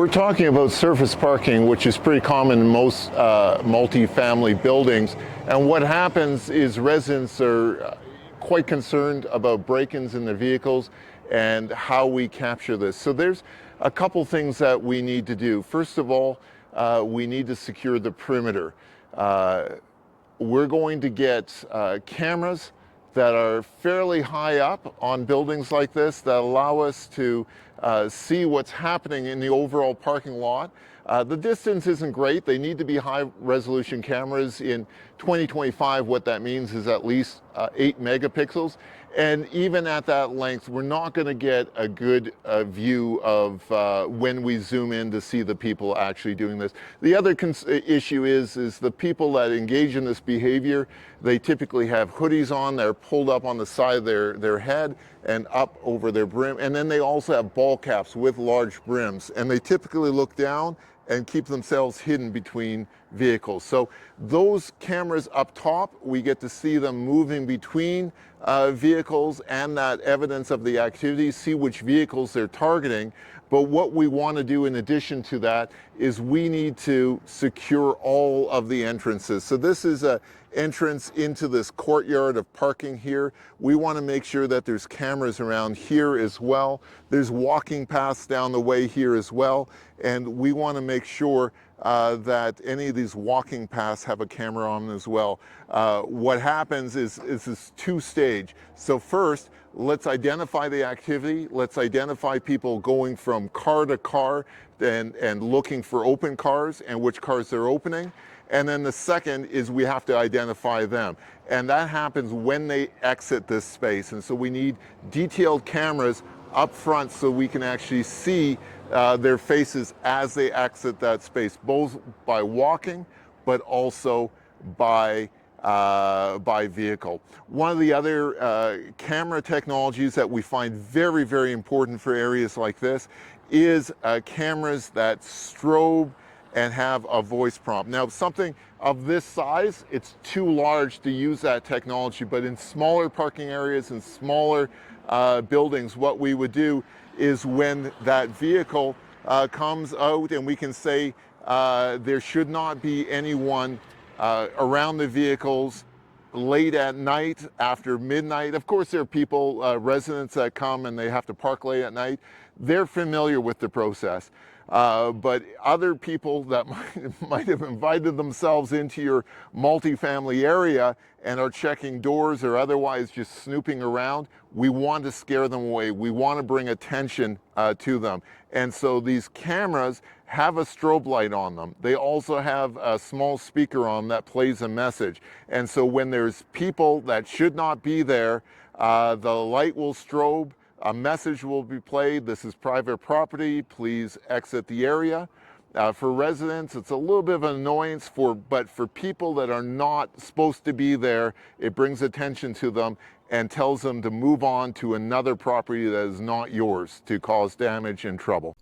We're talking about surface parking, which is pretty common in most multi-family buildings. And what happens is residents are quite concerned about break-ins in their vehicles and how we capture this. So there's a couple things that we need to do. First of all, we need to secure the perimeter. We're going to get cameras that are fairly high up on buildings like this that allow us to see what's happening in the overall parking lot. The distance isn't great. They need to be high resolution cameras. In 2025, what that means is at least 8 megapixels. And even at that length, we're not going to get a good view of when we zoom in to see the people actually doing this. The other issue is the people that engage in this behavior, they typically have hoodies on, they're pulled up on the side of their head and up over their brim. And then they also have ball caps with large brims. And they typically look down and keep themselves hidden between vehicles. So those cameras up top, we get to see them moving between vehicles and that evidence of the activity, see which vehicles they're targeting. But what we want to do in addition to that is we need to secure all of the entrances. So this is an entrance into this courtyard of parking here. We want to make sure that there's cameras around here as well. There's walking paths down the way here as well. And we want to make sure that any of these walking paths have a camera on them as well. What happens is this two-stage. So first, let's identify the activity. Let's identify people going from car to car and looking for open cars and which cars they're opening. And then the second is we have to identify them. And that happens when they exit this space. And so we need detailed cameras up front so we can actually see their faces as they exit that space, both by walking, but also by vehicle. One of the other camera technologies that we find very, very important for areas like this is cameras that strobe and have a voice prompt. Now, something of this size, it's too large to use that technology, but in smaller parking areas and smaller buildings, what we would do is when that vehicle comes out and we can say there should not be anyone around the vehicles late at night, after midnight. Of course, there are people, residents that come and they have to park late at night. They're familiar with the process. But other people that might have invited themselves into your multifamily area and are checking doors or otherwise just snooping around, we want to scare them away. We want to bring attention to them. And so these cameras have a strobe light on them. They also have a small speaker on that plays a message. And so when there's people that should not be there, the light will strobe. A message will be played. This is private property. Please exit the area. For residents, it's a little bit of an annoyance, but for people that are not supposed to be there, it brings attention to them and tells them to move on to another property that is not yours to cause damage and trouble.